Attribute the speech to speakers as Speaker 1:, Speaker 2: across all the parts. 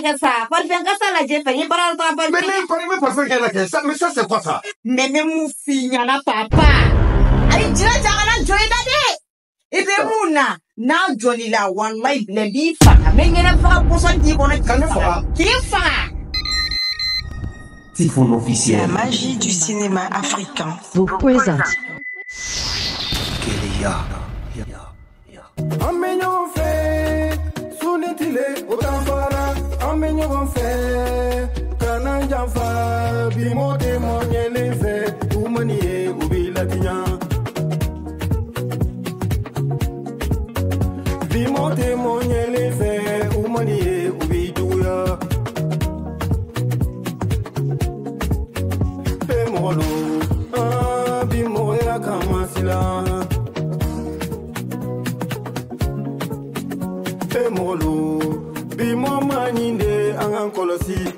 Speaker 1: que ça. Parfum que ça, là, j'ai fait. Il parle pas parfum.
Speaker 2: Mais parfum qu'elle a ça. Mais ça, c'est quoi ça?
Speaker 1: Mais mon fille, y'en a papa. Aïe, tu l'as déjà Johnny Dadé. Et bien, Mouna, na Johnny la, one life, le bifa. Mais il n'y a pas pour ça, dit qu'on est qui fa.
Speaker 3: Typhon officiel.
Speaker 4: La magie du cinéma africain
Speaker 5: vous présente.
Speaker 6: Amenyo fe sunitile utanfara amenyo fe kana jamfa bimote monyele fe umaniye ubila tinya bimote monyele fe umaniye ubiduya bemolo bimoya kamasila Molo, be more money in the Ankolosi.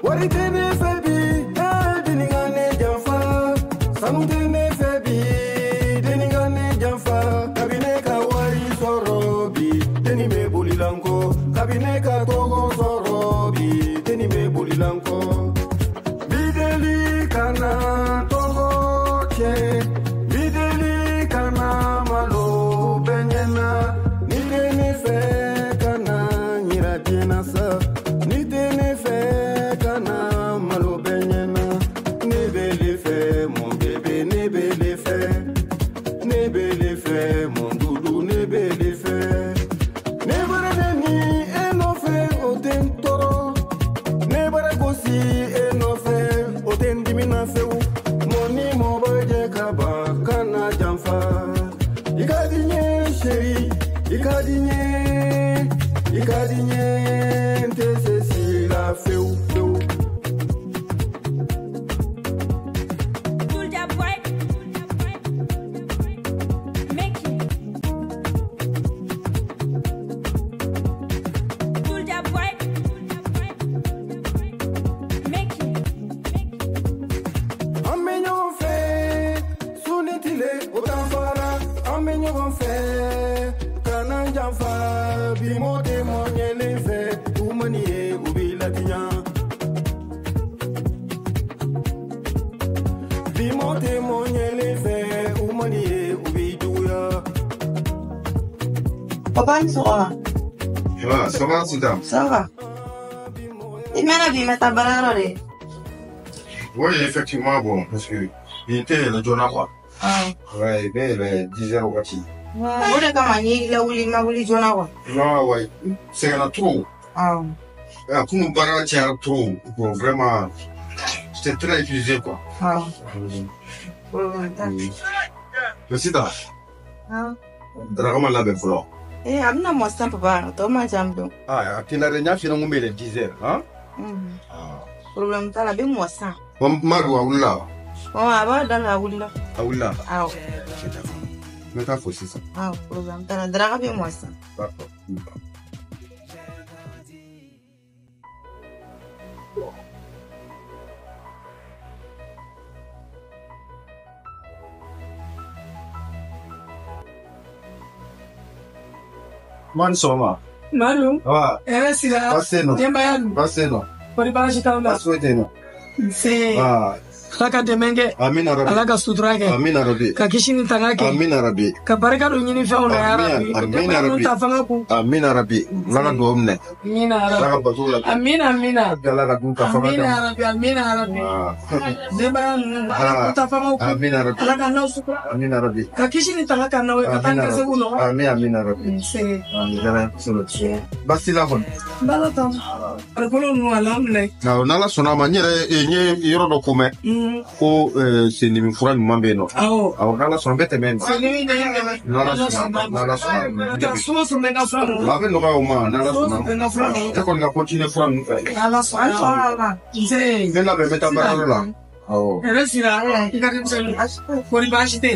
Speaker 6: What it may be, Denigane Jaffa, Samutene Febi, Denigane Jaffa, Kabineka Wari Sorobi, Denime Bulilanko, Kabineka Togo Sorobi, Denime Bulilanko, Bideli Kana Togo Che.
Speaker 1: Papa, ça va?
Speaker 2: Ça va, Sidam?
Speaker 1: Ça va. Il m'a dit, mais t'as barré.
Speaker 2: Oui, effectivement, bon, parce que il était le journal, quoi.
Speaker 1: Ah.
Speaker 2: Ouais, il était 10h au bâti.
Speaker 1: Ouais, on est comme un il a voulu, m'a voulu journal, quoi.
Speaker 2: Non, ouais, c'est un trop.
Speaker 1: Ah.
Speaker 2: Pour nous barrer, c'est un trop. Bon, vraiment, c'était très utilisé, quoi.
Speaker 1: Ah.
Speaker 2: Le Sidam?
Speaker 1: Ah.
Speaker 2: Dragama la befolo.
Speaker 1: Amna mo stamp papa, to ma jamdo.
Speaker 2: Ah, tu n'as rien fait dans mon mail 10h, hein?
Speaker 1: Ah. Problème ta la be mo sa.
Speaker 2: Maru Aoula.
Speaker 1: Oh, aba dans la Aoula.
Speaker 2: Aoula.
Speaker 1: Ah.
Speaker 2: Mais t'as faussé ça.
Speaker 1: Ah, problème ta la draga be mo sa.
Speaker 2: D'accord. Mansoma.
Speaker 7: Malu.
Speaker 2: Ah.
Speaker 7: Era sila.
Speaker 2: Baseno.
Speaker 7: Tembayan.
Speaker 2: Baseno.
Speaker 7: Pori bashi taula.
Speaker 2: Basweteno.
Speaker 7: Se.
Speaker 2: Ah.
Speaker 7: Laka demenge.
Speaker 2: Amin Arabi.
Speaker 7: Alaka sudrake.
Speaker 2: Amin Arabi.
Speaker 7: Ka kishini tangake.
Speaker 2: Amin Arabi.
Speaker 7: Ka baraka do nyini fa ona ya Arabi.
Speaker 2: Amin Arabi.
Speaker 7: Ta fanga ku.
Speaker 2: Amin Arabi. Laka do omne.
Speaker 7: Amin Arabi.
Speaker 2: Laka batula.
Speaker 7: Amin amina.
Speaker 2: Laka do ta fanga.
Speaker 7: Amin Arabi. Amin Arabi.
Speaker 2: Ah.
Speaker 7: Demba ta fanga ku.
Speaker 2: Amin Arabi.
Speaker 7: Alaka na sukra.
Speaker 2: Amin Arabi.
Speaker 7: Ka kishini tangaka na we katanga seguno.
Speaker 2: Amin Arabi.
Speaker 7: Se.
Speaker 2: Amin solo. Basila hon.
Speaker 7: Bala ta. Arkono no alamle.
Speaker 2: Na nala sona ma nyere enye yoro do kome. Ko c'est ni fura ni mambe no.
Speaker 7: Awo.
Speaker 2: Awo nala sona bete men.
Speaker 7: C'est ni de yenge.
Speaker 2: Nala sona.
Speaker 7: Ta so menga fano.
Speaker 2: La ben no ga o ma nala sona.
Speaker 7: Menga fano.
Speaker 2: E ko na continue fura ni.
Speaker 7: Nala sona. Se.
Speaker 2: Ben la be meta baralo la. Awo.
Speaker 7: Era sira. Ikati selu. Kori bashite.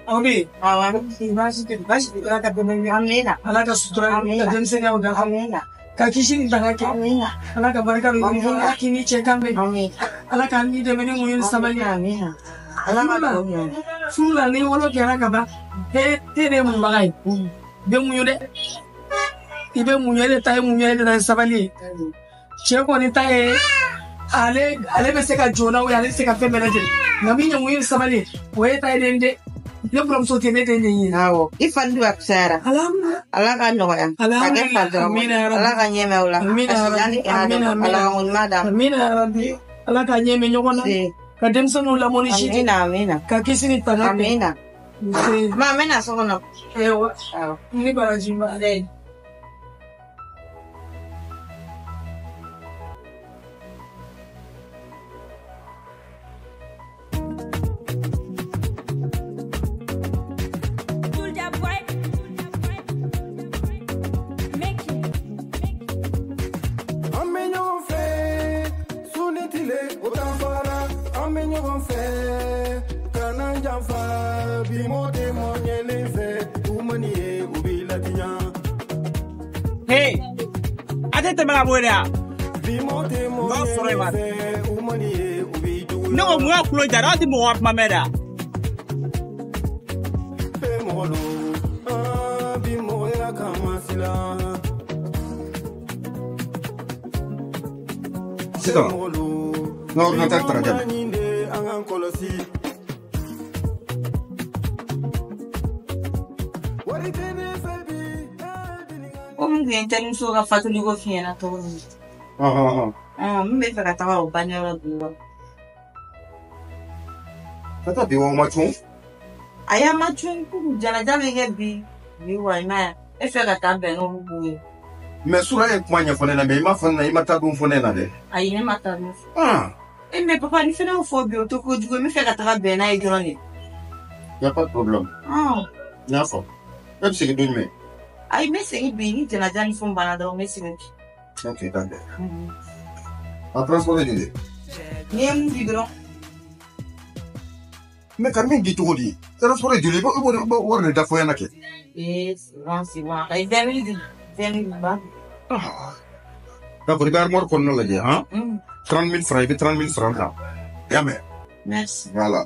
Speaker 7: Awi.
Speaker 1: Awan si bashite. Alaka demenge amina.
Speaker 7: Alaka sutura. Jense ga uga.
Speaker 1: Amina.
Speaker 7: Kakishin tangake.
Speaker 1: Amina.
Speaker 7: Alaka baraka ni akini chekambe.
Speaker 1: Amina.
Speaker 7: Alaka ni de mene moyen samali.
Speaker 1: Amina. Alaka ko.
Speaker 7: Fula ni wolo kera kaba. He tere mun bagai. be munyude ibe munyude tay munyude na sabali cheko ni tay ale be se ka jona o ale se ka fe manager na minya munyude sabali we tay dende le problem so tene dende yin
Speaker 1: awo ifandu aksara ala ka no ya ka fa ala ka nyeme ula
Speaker 7: amina rabbi ala ka nyeme nyogona ka dem sonu la moni shi
Speaker 1: amina
Speaker 7: ka kisini tanga
Speaker 1: amina ma mena so no
Speaker 7: ewa ni barajimba dai
Speaker 3: Hey, atete mala boya. No, mo akulo jara ati mo wap mameda.
Speaker 2: Sito. No, no te traje.
Speaker 1: Ngenteni so ka fatuli go fiena to. Mbe fa ka tawa o banero duwa.
Speaker 2: Tata biwo machun.
Speaker 1: Aya machun ku jana jana ngebi. Ni wa na. E fa ka tambe no buwe.
Speaker 2: Me sura e kwanya fone na me ma fone na imata dum fone na de.
Speaker 1: Ayi ne mata no. E me papa ni fena fo bi o to ko jugo me fa ka tawa be na e joni.
Speaker 2: Y a pas de problème. Ya fo. Même si que me.
Speaker 1: Ay messing bini jana jani fun bana da messing.
Speaker 2: Okay, d'accord. A transport de.
Speaker 1: Nem vidro.
Speaker 2: Me Carmen gitu di. Transport de bo worne da fo yana ke.
Speaker 1: Ransi wa. Ay demi ba.
Speaker 2: D'accord, bar mor kon no la je, 30 000 francs, 30 000 francs là. Jamais.
Speaker 1: Merci.
Speaker 2: Voilà.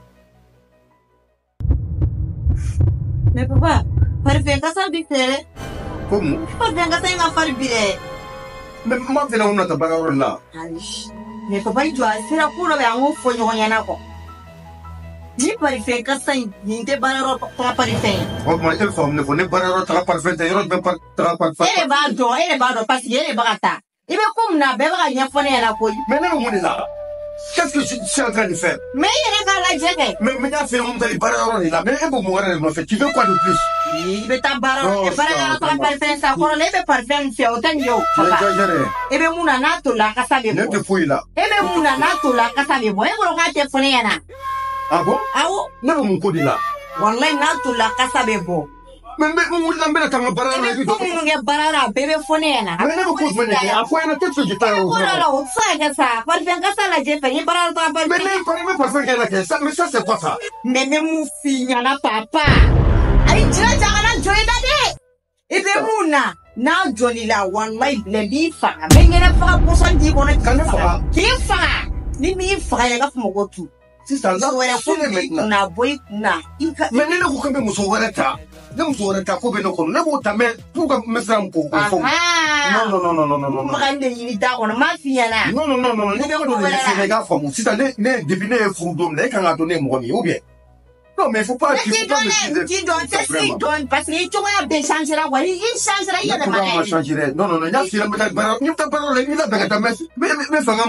Speaker 1: Mais papa, parfait ka sa bikere.
Speaker 2: Como?
Speaker 1: Papa venga sai ma far bire.
Speaker 2: Me ma vena una tabagaro la.
Speaker 1: Me papa ni jwa sira kulo be anwo fo nyo nyana ko. Ni parfait ka sai ni te bararo pa parfait.
Speaker 2: O ma el fam ne fone bararo ta parfait, yoro be par ta parfait.
Speaker 1: Ele ba do parce ele bagata. Ibe kum na be baga nya fo ne na ko.
Speaker 2: Mais non mon là. Qu'est-ce que je suis en train de faire?
Speaker 1: Mais il est dans la jette.
Speaker 2: Mais n'a fait on d'aller bararo là. Mais un bon moment fait. Tu veux quoi de plus?
Speaker 1: Il veut ta bararo. Et bararo ta parfait ça ko le be parfait fait autant yo. Ebe muna na to la kasa be.
Speaker 2: Ne te fouille là.
Speaker 1: Ebe muna na to la kasa be. Boy ko ga te fo ne na.
Speaker 2: Ah bon?
Speaker 1: Awo.
Speaker 2: Non mon code là.
Speaker 1: Wallahi na to la kasa be bo.
Speaker 2: Mais on l'a mis dans bararo là.
Speaker 1: Ebe ko mu nge bararo bebe fo ne na.
Speaker 2: Mais ne me cause pas. Après na tête je t'ai.
Speaker 1: Ko la o sa ga sa. Parfait ka sa la je fait bararo ta parfait.
Speaker 2: Mais ne parfait qu'elle ça mais ça c'est quoi ça?
Speaker 1: Mais mu finya na papa. Ay jira jangana joy dade. Ebe muna na joni la wallahi le bi fa. Me ngena fa ko san di ko na
Speaker 2: Kan fa.
Speaker 1: Ki fa. Ni mi fa ya ga fumo ko tu.
Speaker 2: Si ça là.
Speaker 1: Na boy na.
Speaker 2: Mais ne ko kambe muso warata. Ne muso warata ko be no ko na bo ta me pour que me sram ko ko. Non.
Speaker 1: Magande ni da ko na ma fiya na.
Speaker 2: Non. Ne ko do les gars famu. Si ça ne deviner fou dom ne kan donner mo ni ou bien. Non mais faut pas
Speaker 1: tu donnes parce que tu vas bien changer la voix. Il changera il y a des
Speaker 2: manières. Changer. Non, il y a si la barre, ni ta parole, ni la bague ta messe. Mais fanga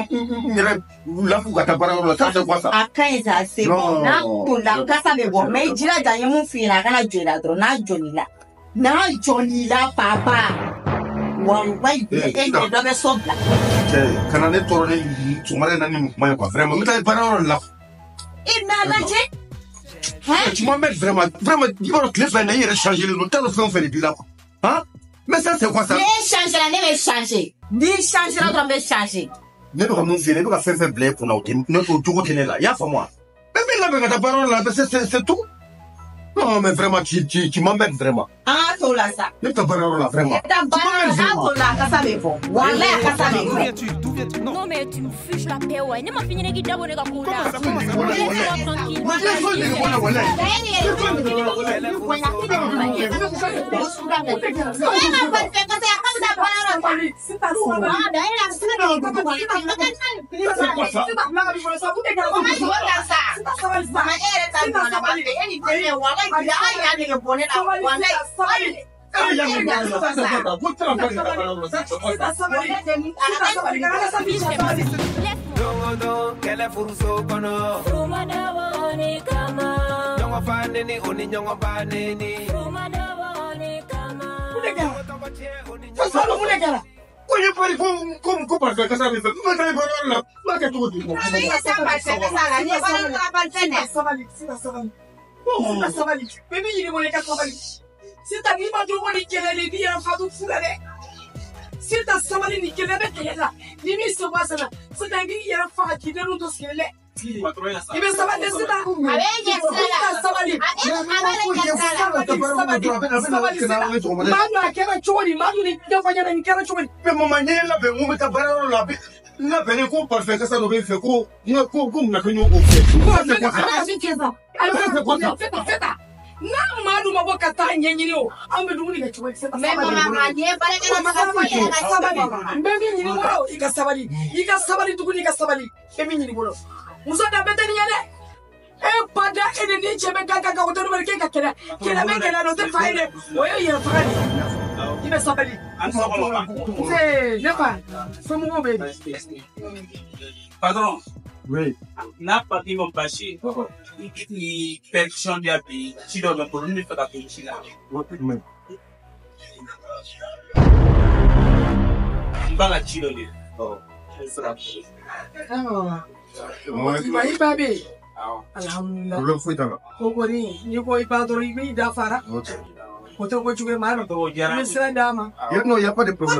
Speaker 2: la fuga ta parole, ça c'est quoi ça?
Speaker 1: À 15 ans, c'est bon. Na pour la casa de bon, mais dira dans mon fils là kana jela dro na Johnny la papa. Wallahi, il doit be sobla.
Speaker 2: Kana ne torone tumare na ni moyo quoi. Vraiment, mais ta parole là.
Speaker 1: Il n'a pas dit.
Speaker 2: Tu m'emmènes vraiment, il va le faire, il va changer le nom, t'as le fait, on fait les bilans. Hein? Mais ça, c'est quoi ça?
Speaker 1: Ne changer. Ni changer, on va changer.
Speaker 2: Ne pas mon fils, ne pas faire blé pour nous, ne pas tout retenir là, il y a pas moi. Mais là, ta parole là, c'est tout. Non, mais vraiment, tu m'embêtes vraiment.
Speaker 1: Ah, tout là, ça.
Speaker 2: Ne te barre là, vraiment.
Speaker 5: Non, mais tu me fiches la paix, ouais. Ne m'a fini de guider, on est tranquille.
Speaker 3: Patron.
Speaker 2: Oui.
Speaker 3: N'a pas dit mon bâché. Il percussion de la vie. Si l'on a pour nous faire la police là. On va la tirer. Oh.
Speaker 2: Non, il n'y a pas de problème.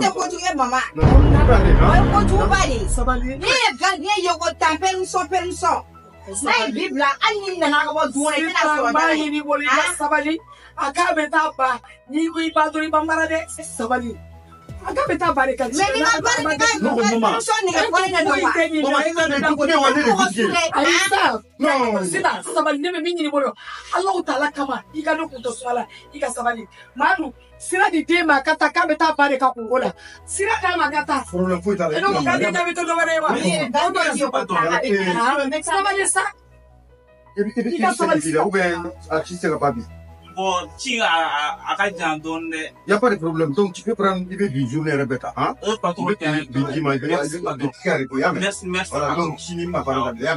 Speaker 3: Bon, il n'y
Speaker 2: a pas de problème. Donc, tu peux prendre une journée, Rebecca. Hein?
Speaker 3: Merci.
Speaker 2: Voilà, donc, si maman, il n'y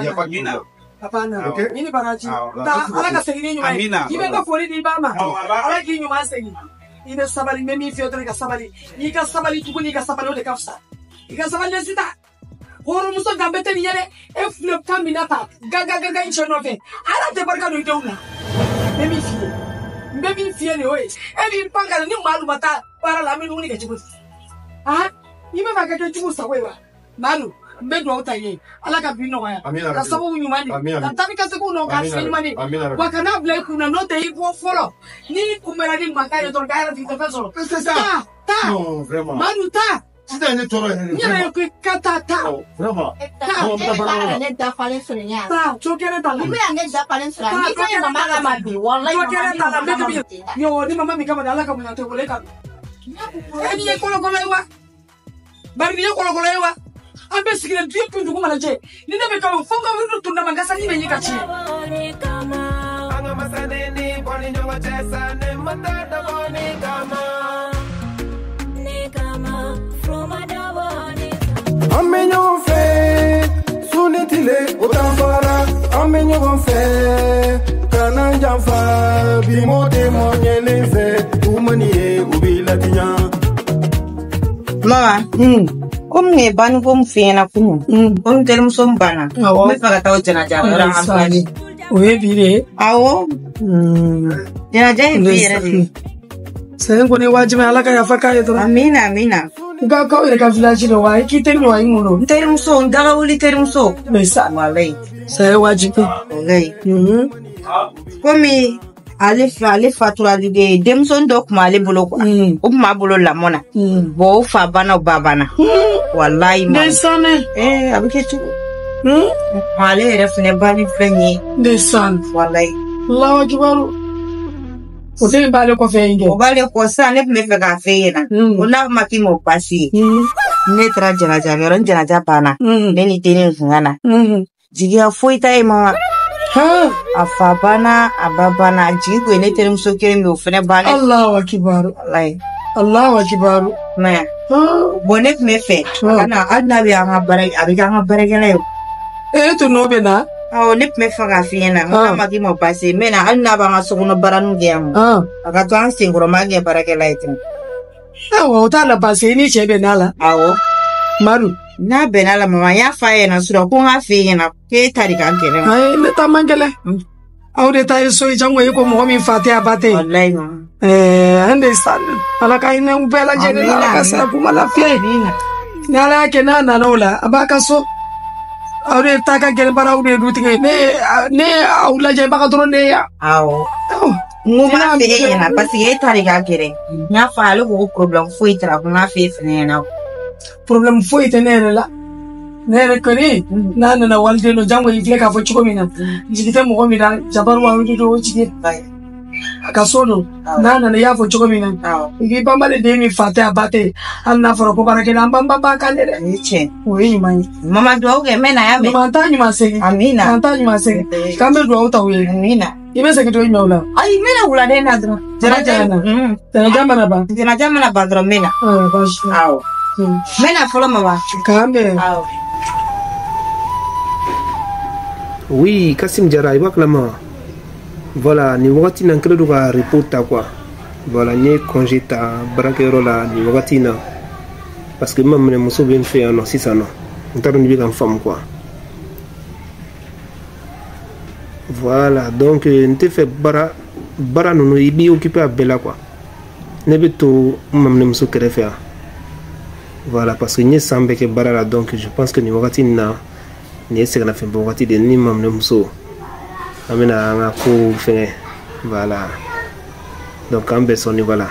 Speaker 2: a pas de problème.
Speaker 7: Hapana. Ini baraji. Ta alaka segini nyuma.
Speaker 3: Amina.
Speaker 7: Ibe ko fori di bama. Ala ki nyuma segi. Ibe sabali memi fi otre ka sabali. Ni ka sabali tukuni ka sabali de kafsa. Ika sabali sita. Horo muso gambete ni yere e flop kaminata. Gaga ichono fe. Ala te barka do idona. Memi fi ni oye. E bi panga ni malu mata para la minu ni ka chibu. Ah, ibe ba ka chibu sawewa. Malu. Mbedu utaye alaka bino waya ka sababu nyumani tatami ka seku no ka nyumani wakana vle kuna note iko folo ni kumera ni makayo to gara di tafeso ta
Speaker 2: non vraiment
Speaker 7: manu ta
Speaker 2: sita ne toro
Speaker 7: ni na ko kata ta
Speaker 2: vraiment
Speaker 1: ta ne da falen sunya
Speaker 7: ta chokere ta
Speaker 1: ni ne da falen sunya ni ko mama ga mabi wallahi
Speaker 7: chokere ta la mbedu yo ni mama mi kama alaka munya to koleka ni ye kolo ewa bari ni kolo ewa ambe sikile ndiye kundu kumalaje nina beka mfonga wiru tunda mangasa ni benyika chi anga masaneni boni nyonga chesa ne matata boni kama ne kama from adawani
Speaker 6: amenyo fe sunitile utambara amenyo fe kana jamfa bimote monyeleze umanie ubilatinya
Speaker 1: mama comme ne bani ko mfena kunu on tel muso mbana me faga taw jana jara amfani
Speaker 7: oye bire
Speaker 1: awo jana jana bire
Speaker 7: sen ko ne wajibi alaka ya faka ya to
Speaker 1: amina
Speaker 7: Kau yɛrɛ ka village la wa i k'i teri wa i mun don?
Speaker 1: N terimuso n daga wuli terimuso.
Speaker 7: Sa
Speaker 1: walayi.
Speaker 7: Sa ye wajibi.
Speaker 1: Walayi. Komi ale fatura de denmuso dɔ kun ale bolo quoi. O kun b'a bolo lamɔ na. Bon o fa banna o ba banna. Walayi ma.
Speaker 7: Desane.
Speaker 1: A bɛ kɛ cogo. Ale yɛrɛ fɛnɛ banni filɛ nin ye.
Speaker 7: Desane.
Speaker 1: Walayi.
Speaker 7: Allahu akibaru. O den b'ale kɔfɛ yen kɛ.
Speaker 1: O b'ale kɔ sisan ne tun bɛ fɛ k'a f'e ɲɛna. O n'a ma k'i ma o baasi ye. Ne taara janaja yɔrɔ n janaja banna. Ne ni den kun ka na. Jigiya foyi t'a ye mama. A fa banna a ba banna a jigi kun ye ne terimuso kelen min o fɛnɛ bannen.
Speaker 7: Allahu akibaru.
Speaker 1: Walayi.
Speaker 7: Allahu akibaru.
Speaker 1: Mɛ bon ne tun bɛ fɛ hali n'a bɛ an ka baara a bɛ kɛ an ka baarakɛla ye.
Speaker 7: E tun n'o bɛ na.
Speaker 1: Ne tun bɛ fɛ k'a f'i ɲɛna n k'a ma k'i ma baasi ye n bɛ na hali n'a b'an ka sokɔnɔ baaraninw kɛ yan a ka to an senkɔrɔ n b'a kɛ baarakɛla ye ten.
Speaker 7: Awɔ o t'a la baasi ye i ni cɛ bɛnn'a la.
Speaker 1: Awɔ.
Speaker 7: Madu.
Speaker 1: N'a bɛnn'a la mama n y'a f'a ɲɛna sisan ko n k'a f'e ɲɛna k'e ta de ka gɛlɛn.
Speaker 7: Ayi ne ta man gɛlɛn. Aw de ta ye so ye jango ye ko mɔgɔ min fa tɛ a ba tɛ.
Speaker 1: Walayi mama.
Speaker 7: An de sa ala ka hinɛ bɛɛ lajɛlen na ala ka sira kuma lafiya ye. Ni ala y'a kɛ n'a nana o la a b'a ka so. Aw de ta ka gɛlɛn baaraw de dutigi ne aw lajɛ baga dɔrɔn de ye yan.
Speaker 1: Awɔ. N ko n b'a f'e ɲɛna parce que e ta de ka gɛlɛn. N y'a fɔ ale ko problème foyi t'a la ko n k'a f'e fɛnɛ ɲɛna.
Speaker 7: Problème foyi tɛ ne yɛrɛ la. Ne yɛrɛ kɔni n'a nana waliden dɔ jango i filɛ k'a fɔ cogo min na jigi tɛ mɔgɔ min na jabaru wa wuli don o jigi a ka so don n'a nana i y'a fɔ cogo min na i k'i banbali den min fa tɛ a ba tɛ hali n'a fɔra ko baarakɛla an banba b'a kan dɛ.
Speaker 1: O ye tiɲɛ.
Speaker 7: O ye ɲuman ye.
Speaker 1: Mama dugawu kɛ n bɛ na y'a mɛn.
Speaker 7: Ɲuman t'a ɲuman segin.
Speaker 1: Amina.
Speaker 7: Ɲuman t'a ɲuman segin. K'an bɛ dugawu ta u ye.
Speaker 1: Amina.
Speaker 7: I bɛ segin to i ɲɛ o la.
Speaker 1: Ayi n bɛ na wuladen na dɔrɔn.
Speaker 7: Jɛnɛja na. Jɛnɛja mana ban.
Speaker 1: Jɛnɛja mana ban dɔrɔn n bɛ na.
Speaker 7: Baasi.
Speaker 1: Awɔ. N bɛ na fɔlɔ mama.
Speaker 7: K'an bɛn.
Speaker 1: Awɔ.
Speaker 8: Oui, Kassim Diarra, voilà, ni wakati na nkele do ka report ta quoi. Voilà, ni congé ta barakero la ni wakati na parce que même ne muso ben fait non si ça non. On t'a donné comme femme quoi. Voilà, donc n'te fait bara nous ibi occupé à Bella quoi. Ne beto même ne muso kere faire. Voilà, parce que ni sambe ke bara la donc je pense que ni wakati na ni ese kana fait wakati de ni même ne muso. Amena nga ko fait voilà. Donc en personne voilà.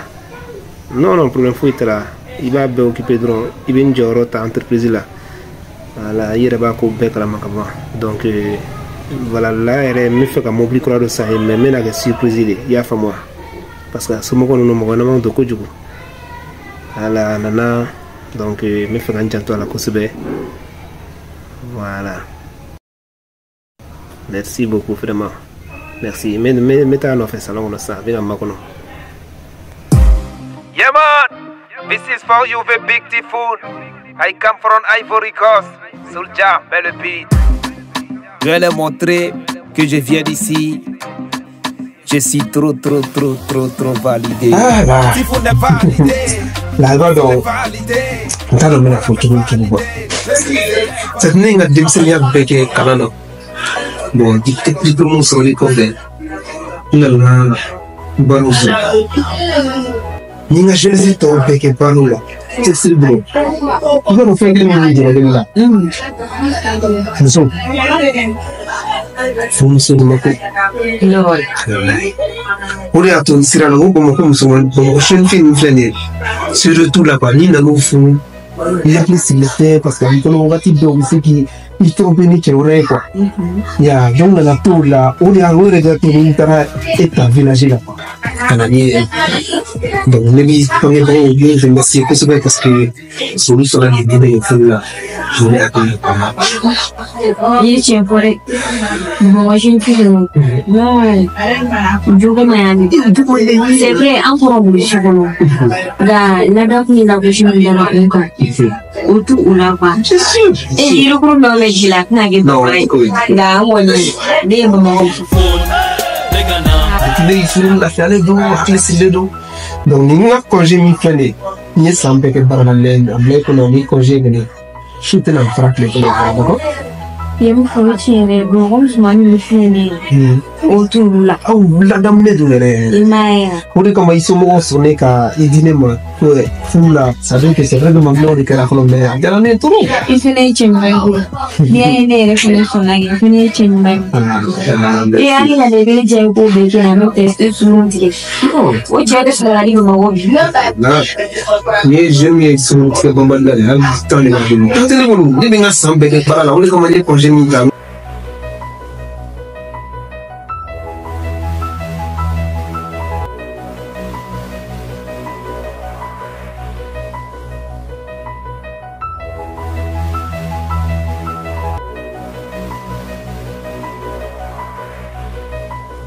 Speaker 8: Non problème faut être là. Il va bien occuper drone, il vient de ta entreprise là. Voilà, il va ko bec la makaba. Donc voilà là elle me fait comme obligé croire de ça et même na surprise il y a fa moi. Parce que ce moment nous mo na de ko jugo. Voilà nana donc me fait un janto à la kosebe. Voilà. Merci beaucoup vraiment. Merci. Mais t'as un offre salon on ça. Viens à kono.
Speaker 9: Yeah man, this is for you the big typhoon. I come from Ivory Coast. Soulja, belle beat.
Speaker 10: Je vais leur montrer que je viens d'ici. Je suis trop validé.
Speaker 9: Typhoon est validé.
Speaker 2: La donc. On t'a donné la photo de tout. Cette n'est pas de s'y avec Canada. Bon, depuis tout le monde sur les côtés. Non, bon. Ni nga jeunesse to beke banula. C'est bon. On va faire des milliers là. Fumuso mako.
Speaker 1: No.
Speaker 2: Uri ato sira no bomo ko muso bomo shen fin flene. Surtout la pani na no fu. Il a plus le fait parce que on va type de ce qui il faut venir que aurait quoi. Ya donc la tour là, on est en haut de la tour intera et ta village là. Canani. Donc les mis premier bon bien je merci que c'est parce que sur le sur la ligne de feu là. Je vais attendre pas mal.
Speaker 11: Il tient pour les moi j'ai une fille non je vais m'aider c'est vrai encore bouger bon la date ni la bouger ni la encore autour ou là pas et il le problème avec la nage pas là on est des moments
Speaker 2: les films la faire les dos les dos donc ni nga congé mi fane ni sambe ke barna len amle ko no ni congé gni chute na frappe le ko d'accord
Speaker 11: il me faut tirer bon je m'en me fini autour là.
Speaker 2: Ah, la dame n'est de l'air. Pour les comme ils sont morts sur les cas, ils disent moi, fou là, ça veut que c'est vrai que ma mère est la Colombie. Il y en a trop.
Speaker 11: Il fait les chemins. Bien né, il fait les sonnages, il fait les chemins. Et il a levé les gens pour béquer un autre test sur mon tir. Oh, tu as des salariés au Maroc.
Speaker 2: Là, les jeunes qui sont très bons là, dans les magasins. Tout est bon. Les gens sont bien par là. On les commande pour j'ai mis là.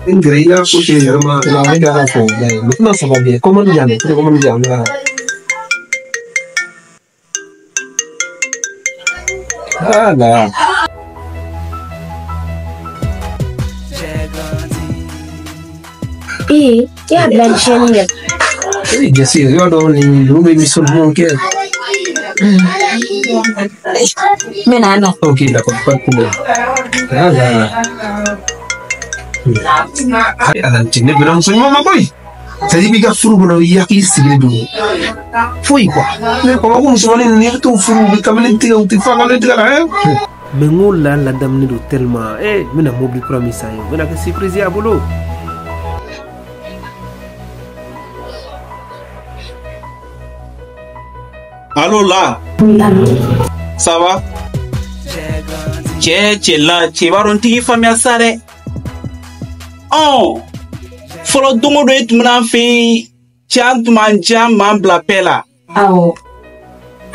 Speaker 2: Une grille là, pour que je me maintenant ça va bien. Comment nous y aller? Comment nous y aller là? Ah là.
Speaker 11: Et il y a de la chaîne.
Speaker 2: Oui, bien sûr, regarde les nouvelles émissions de mon cœur.
Speaker 11: Mais non.
Speaker 2: Ok, d'accord, pas de problème. Ah là. Tu n'es pas enseignement, ma boy. Ça dit que furu bono yaki sigile do. Foi quoi. Mais comment on se voit les tout furu comme les tigres ou tes femmes les tigres là.
Speaker 8: Mais nous là la dame n'est tellement mais na mobile promis ça. On a que surprise à boulot.
Speaker 3: Allô là. Ça va? Tchè là, tchè baron tigi famille sare. Oh. Folo dongo do et mna fi chan manja mambla pela.
Speaker 11: Awo.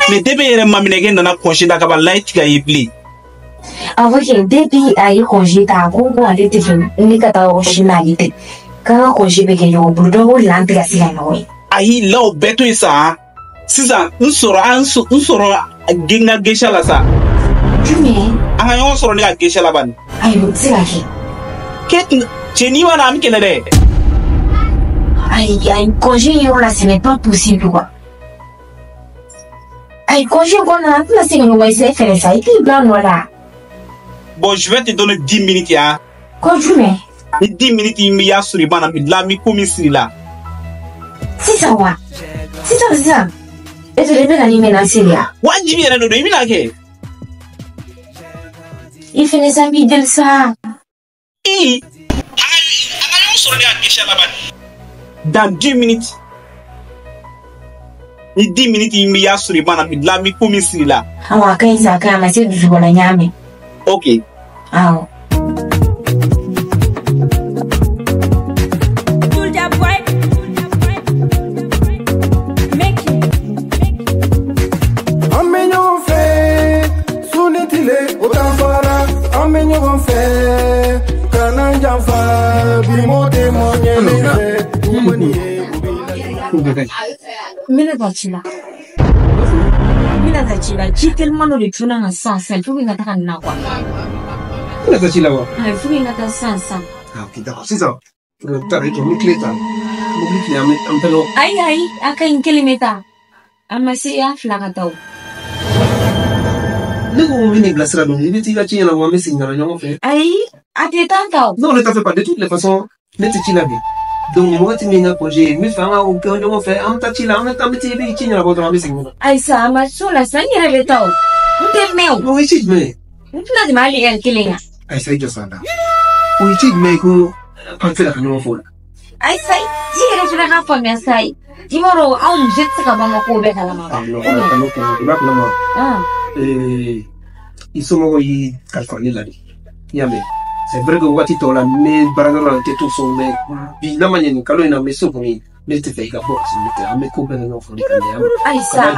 Speaker 3: Mais debe yere maminege nana konshi da kaba light ga yibli.
Speaker 11: Awo ke debi ayi konshi ta ko ko ade te fin ni kata o shina yite. Ka konshi be ke yo brudo wo lan te asila no.
Speaker 3: Ayi law beto isa. Sisan nsoro ginga gesha la sa.
Speaker 11: Jume.
Speaker 3: Anga yo soro ni ga gesha la ban.
Speaker 11: Ayo tsiraki.
Speaker 3: Ket cheni wana am kelere.
Speaker 11: Aïe, congé là, ce n'est pas possible quoi. Aïe, congé qu'on a, là c'est qu'on va essayer de faire ça. Et puis blanc là.
Speaker 3: Bon, je vais te donner 10 minutes ya.
Speaker 11: Quoi tu mets?
Speaker 3: 10 minutes il m'y a souri bana mi la mi komisri là.
Speaker 11: C'est ça wa. C'est ça. Et tu les mets dans l'immédiat là.
Speaker 3: Wajibi yana do imi na ke.
Speaker 11: Il fait les amis de ça.
Speaker 3: Anga yo soro ni ga gesha la ban. Dans 10 minutes. Ni 10 minutes il m'y a souri bana mi la mi komisri là.
Speaker 11: Awa kai sa kai ma sai du bola nyame.
Speaker 3: OK.
Speaker 11: Awo. Mina bachila. J'ai tellement de choses dans le sens. Il faut que je t'attende là quoi.
Speaker 2: Mina bachila wa.
Speaker 11: Il faut que je t'attende sens.
Speaker 2: Ah ok d'accord c'est ça. T'as été mis clé ça. Mobile clé am pelo.
Speaker 11: Aïe aka inkelimeta. Amasi ya flagataw.
Speaker 2: Le gros vient glacer là donc il était là tiens là on met signe là on fait.
Speaker 11: Aïe ate tantao.
Speaker 2: Non ne t'en fais pas de toutes les façons. Ne te tila bien. Donc ni mo ti minga projet mi fa nga o ke on fait am ta tila on ta meti bi tiens là bon on met signe.
Speaker 11: Aïe ça amaso la sani revetao. Ute meu.
Speaker 2: Oui c'est mais.
Speaker 11: Ute na mali en kilinga.
Speaker 2: Aïe ça je sens là. Oui c'est mais ko on fait la on fait.
Speaker 11: Aïe ça j'ai refait la famille ça. Timoro a un jet ka ba ko be kala ma. Ah.
Speaker 2: Ils sont morts ils Californie là. Yamé. C'est vrai que wati to la mais baragala te tout son mais bi la manière quand on a mis ça pour lui mais te fait gabo c'est le mais ko ben non faut dire
Speaker 11: Aïe ça.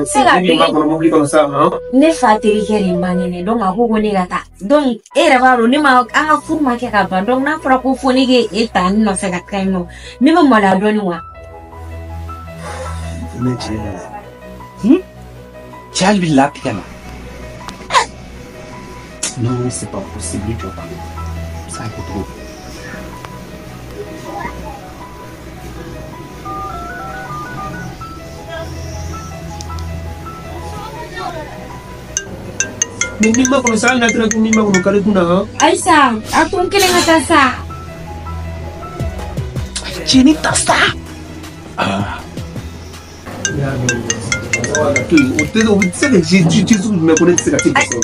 Speaker 2: C'est la vie ma pour m'oublier comme ça hein.
Speaker 11: Ne fatiri keri manene donc a ko ni gata. Donc era baro ni ma a furma ke ka ba donc na fara ko foni ke eta no se ka kaino. Ni ma mala do ni wa.
Speaker 3: Chal billah kana.
Speaker 2: Non, c'est pas possible du tout. Ça est trop. Mais mimma comme ça, on a traité mimma comme carré tout là.
Speaker 11: Aïssa, à ton quel est ta ça?
Speaker 2: Chini tasta. Ah.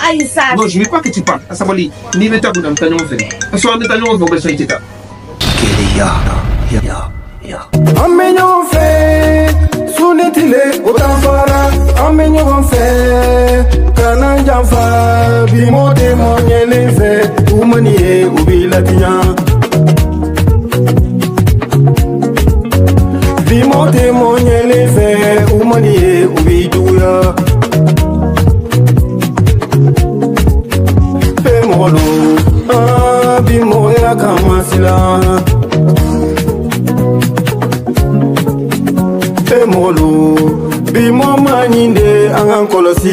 Speaker 1: Aïssa.
Speaker 2: Non, je ne veux pas que tu parles. Asabali, ni beta vous n'entendez pas faire. Assois en état on va essayer ça.
Speaker 6: Amenyo fe sunitile utafara amenyo fe kana jamfa bimote monyele fe umanie ubilatinya bimote monyele fe umanie ubiduya pe molo bimo ya kamasila Molo, bimo maninde angan kolosi.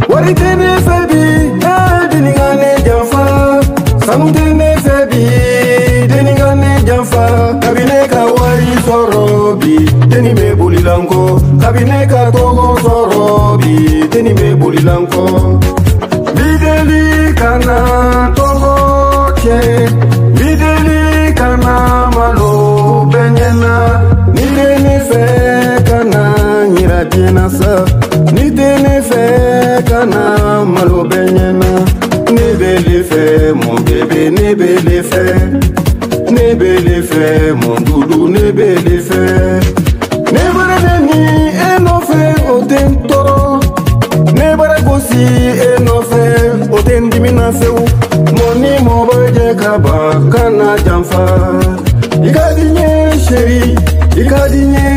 Speaker 6: Wari tene febi, denigane jamfa. Samu tene febi, denigane jamfa. Kabine ka wari sorobi, deni me bulilanko. Kabine ka togo sorobi, deni me bulilanko. Bideli kana togo che. Bideli kana malo benyana ni deni fe kana nyira diena sa ni deni fe kana malo benyana ne bele fe mon bébé ne bele fe mon doudou ne bele fe ne bare deni eno fe otentoro ne bare gosi eno fe otendimina feu moni moboje kaba kana jamfa ikadinye sheri ikadinye